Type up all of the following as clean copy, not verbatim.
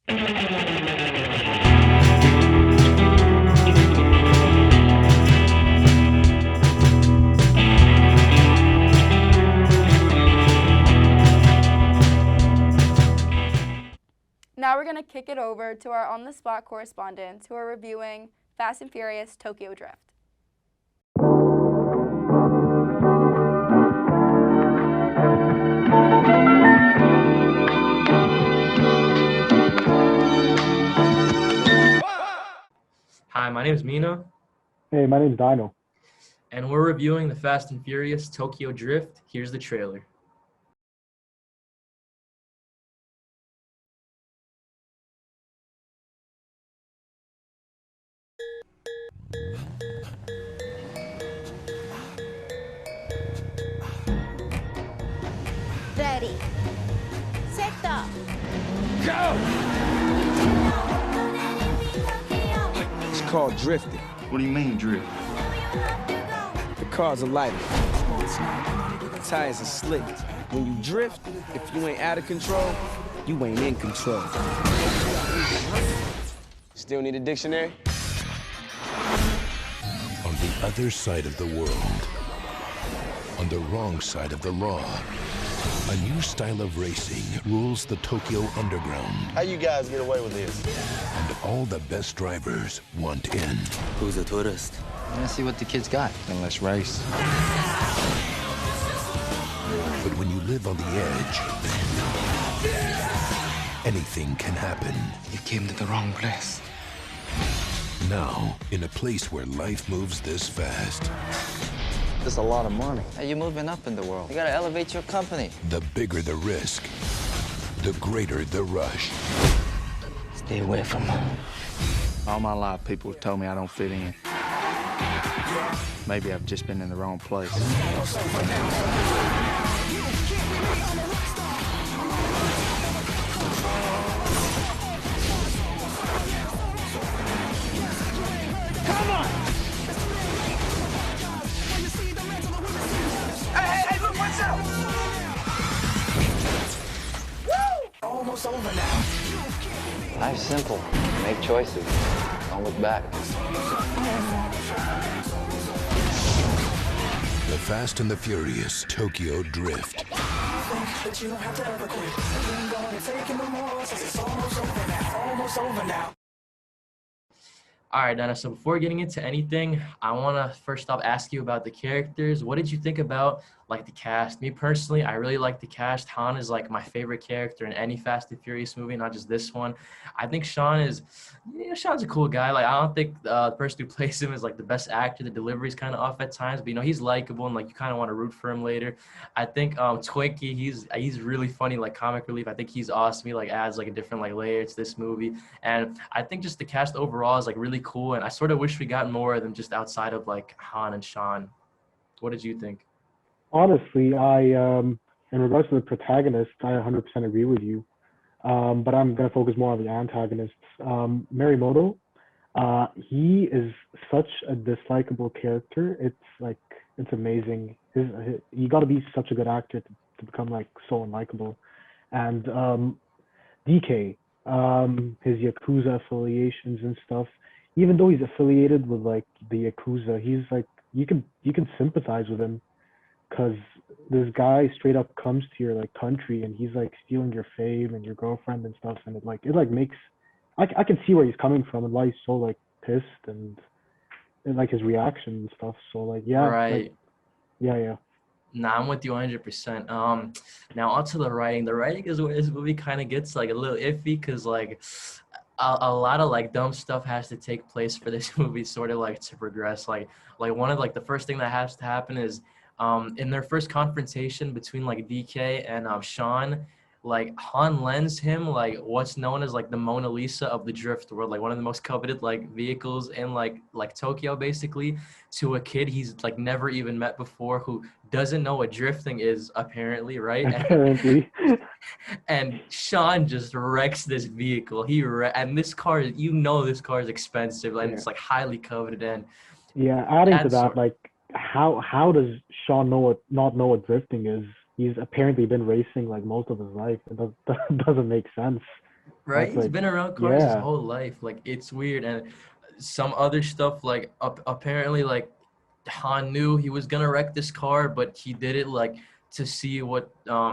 Now we're going to kick it over to our on-the-spot correspondents who are reviewing Fast and Furious Tokyo Drift. Hi, my name is Meno, Hey, my name's Dino. and we're reviewing the Fast and Furious Tokyo Drift. Here's the trailer. Ready. Set up. It's called drifting. What do you mean, drift? The cars are lighter. The tires are slick. When you drift, if you ain't out of control, you ain't in control. Still need a dictionary? On the other side of the world, on the wrong side of the law, a new style of racing rules the Tokyo underground. How you guys get away with this? And all the best drivers want in. Who's a tourist? Let's see what the kids got. Then let's race. But when you live on the edge, anything can happen. You came to the wrong place. Now, in a place where life moves this fast, That's a lot of money. Hey, you're moving up in the world. You gotta elevate your company. the bigger the risk, the greater the rush. Stay away from them. All my life, people have told me I don't fit in. Maybe I've just been in the wrong place. Life's simple. Make choices. Don't look back. The Fast and the Furious Tokyo Drift. All right, Dana, so before getting into anything, I want to first off ask you about the characters. What did you think about, like, the cast? Me personally, I really like the cast. Han is, like, my favorite character in any Fast and Furious movie, not just this one. I think Sean's a cool guy. Like, I don't think the person who plays him is, like, the best actor. The delivery's kind of off at times, but, he's likable and, like, you kind of want to root for him later. I think Twinkie, he's really funny, like, comic relief. I think he's awesome. He, like, adds, like, a different, like, layer to this movie. And I think just the cast overall is, like, really cool, and I sort of wish we got more of them just outside of, like, Han and Sean. What did you think? Honestly, in regards to the protagonists, I 100% agree with you. But I'm gonna focus more on the antagonists. Morimoto, he is such a dislikable character. It's amazing. You got to be such a good actor to become, like, so unlikable. And DK, his Yakuza affiliations and stuff. Even though he's affiliated with, like, the Yakuza, he's like, you can sympathize with him, because this guy straight up comes to your, like, country and he's, like, stealing your fame and your girlfriend and stuff, and it makes, I can see where he's coming from and why he's so, like, pissed and like his reaction and stuff. So, like, yeah, Right. like, yeah. Nah, I'm with you 100%. Now onto the writing. The writing is where this movie kind of gets, like, a little iffy, because, like, a lot of, like, dumb stuff has to take place for this movie sort of, like, to progress. Like one of, like, the first thing that has to happen is in their first confrontation between, like, DK and Sean, like, Han lends him, like, what's known as, like, the Mona Lisa of the drift world, like, one of the most coveted, like, vehicles in, like Tokyo, basically, to a kid he's, like, never even met before, who doesn't know what drifting is, apparently, right? Apparently. And Sean just wrecks this vehicle. And this car, this car is expensive, and it's, like, highly coveted. And Yeah, adding to that, like, how does Sean not know what drifting is? He's apparently been racing, like, most of his life. It doesn't make sense. Right? That's He's like, been around cars his yeah, whole life. Like it's weird. And some other stuff like apparently like Han knew he was gonna wreck this car, but he did it like to see what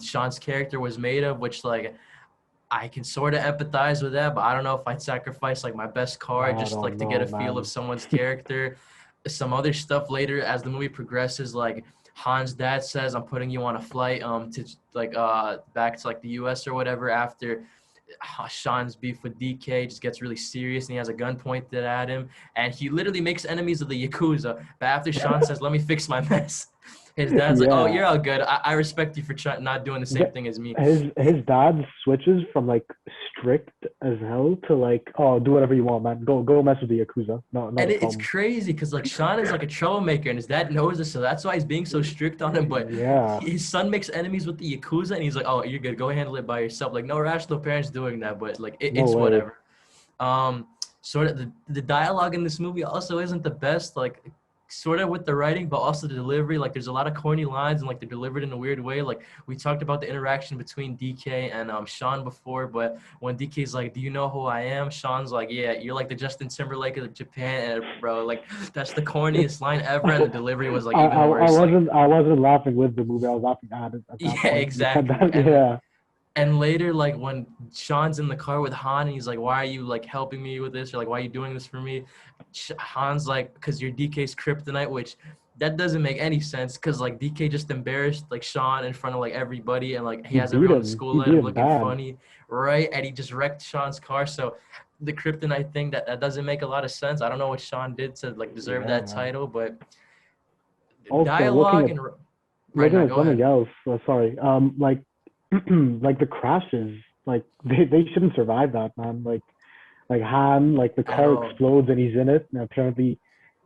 Sean's character was made of, which like I can sort of empathize with that, but I don't know if I'd sacrifice like my best car I just like don't to get know, a feel of man. someone's character. Some other stuff later as the movie progresses, like Han's dad says, "I'm putting you on a flight to like back to like the U.S. or whatever." After Sean's beef with DK just gets really serious and he has a gun pointed at him, and he literally makes enemies of the Yakuza. But after Sean says, "Let me fix my mess," his dad's like, "Oh, Yeah. you're all good. I respect you for not doing the same The, thing as me." his dad switches from like strict as hell to like, oh, do whatever you want, man. Go mess with the Yakuza. No, not And a it's problem. crazy because like Sean is like a troublemaker and his dad knows this, so that's why he's being so strict on him. But Yeah. his son makes enemies with the Yakuza and he's like, "Oh, you're good. Go handle it by yourself." Like no rational parents doing that, but like No it's way. whatever. Sort of the dialogue in this movie also isn't the best. Like sort of with the writing, but also the delivery. Like there's a lot of corny lines and like they're delivered in a weird way. Like we talked about the interaction between DK and Sean before, but when DK's like, "Do you know who I am?" Sean's like, "Yeah, you're like the Justin Timberlake of Japan," and bro, like that's the corniest line ever, and the delivery was like even worse. Like I wasn't laughing with the movie. I was laughing at it at that yeah, point. You said exactly. that, yeah. And later, like when Sean's in the car with Han, and he's like, "Why are you like helping me with this?" Or like, "Why are you doing this for me?" Han's like, "Because you're DK's kryptonite," which that doesn't make any sense. Because like DK just embarrassed like Sean in front of like everybody, and like he He has beat everyone in him. school He at beat him him looking bad. funny, right? And he just wrecked Sean's car. So the kryptonite thing that doesn't make a lot of sense. I don't know what Sean did to like deserve Yeah, that man. title, but Also, dialogue and right looking now, at go something ahead. else. Sorry. Like like the crashes. Like they shouldn't survive that, man. Like Han, like the At car all. explodes and he's in it, and apparently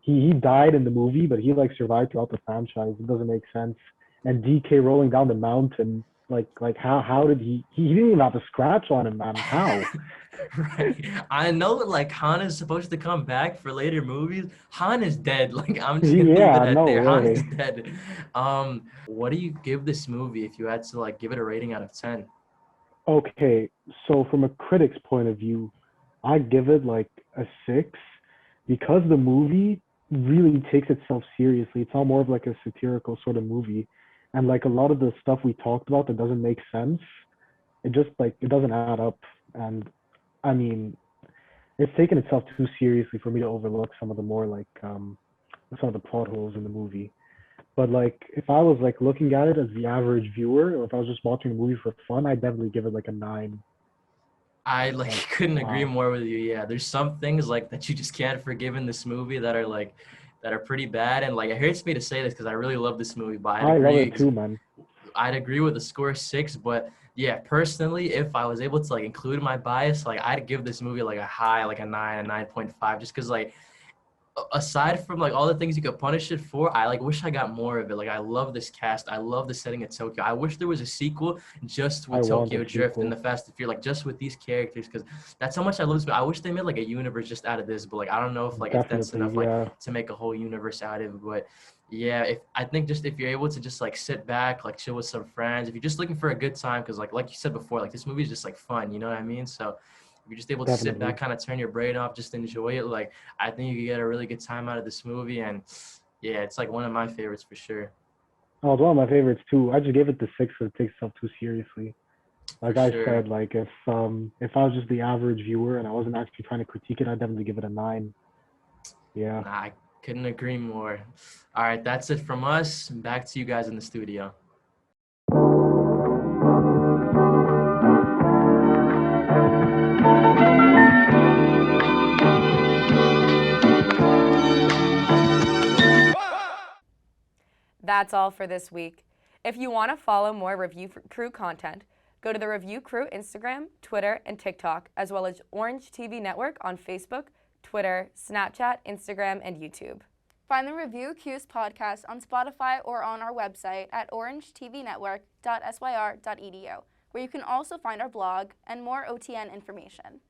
he died in the movie, but he like survived throughout the franchise. It doesn't make sense. And DK rolling down the mountain, like how did he didn't even have a scratch on him, man. How? Right. I know like Han is supposed to come back for later movies. Han is dead. Like I'm just gonna leave it Yeah, at no there. Han is way. dead. What do you give this movie if you had to like give it a rating out of 10? Okay, so from a critic's point of view, I give it like a 6 because the movie really takes itself seriously. It's not more of like a satirical sort of movie. And like a lot of the stuff we talked about that doesn't make sense, it just like it doesn't add up. And I mean, it's taken itself too seriously for me to overlook some of the more like some of the plot holes in the movie. But like if I was like looking at it as the average viewer, or if I was just watching the movie for fun, I'd definitely give it like a 9. I like Like couldn't agree wow. more with you. Yeah, there's some things like that you just can't forgive in this movie that are like that are pretty bad. And like it hurts me to say this because I really love this movie, but I love it too, man. I'd agree with the score 6, but yeah, personally, if I was able to like include my bias, like I'd give this movie like a high, like a 9, a 9.5, just because like aside from like all the things you could punish it for, I like wish I got more of it. Like I love this cast. I love the setting of Tokyo. I wish there was a sequel just I with want a Tokyo Drift and sequel. the Fast and Furious, like just with these characters, because that's how much I love this movie. I wish they made like a universe just out of this, but like I don't know if that's Definitely, enough like yeah. to make a whole universe out of it. But yeah, if I think just if you're able to just like sit back, like chill with some friends, if you're just looking for a good time, because like you said before, like this movie is just like fun, you know what I mean? So if you're just able to sit back, Definitely. kind of turn your brain off, just enjoy it, like I think you could get a really good time out of this movie. And yeah, it's like one of my favorites for sure. Oh, it's one of my favorites too. I just gave it the 6 because it takes itself too seriously. For Like I sure. said, like if I was just the average viewer and I wasn't actually trying to critique it, I'd definitely give it a 9. Yeah. Nah, I couldn't agree more. All right, that's it from us. Back to you guys in the studio. That's all for this week. If you want to follow more Review Crew content, go to the Review Crew Instagram, Twitter, and TikTok, as well as Orange TV Network on Facebook, Twitter, Snapchat, Instagram, and YouTube. Find the Review Q's podcast on Spotify or on our website at orangetvnetwork.syr.edu, where you can also find our blog and more OTN information.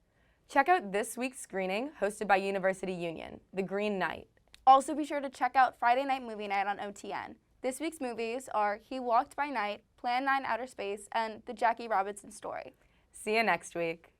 Check out this week's screening hosted by University Union, The Green Knight. Also be sure to check out Friday Night Movie Night on OTN. This week's movies are He Walked by Night, Plan 9 Outer Space, and The Jackie Robinson Story. See you next week.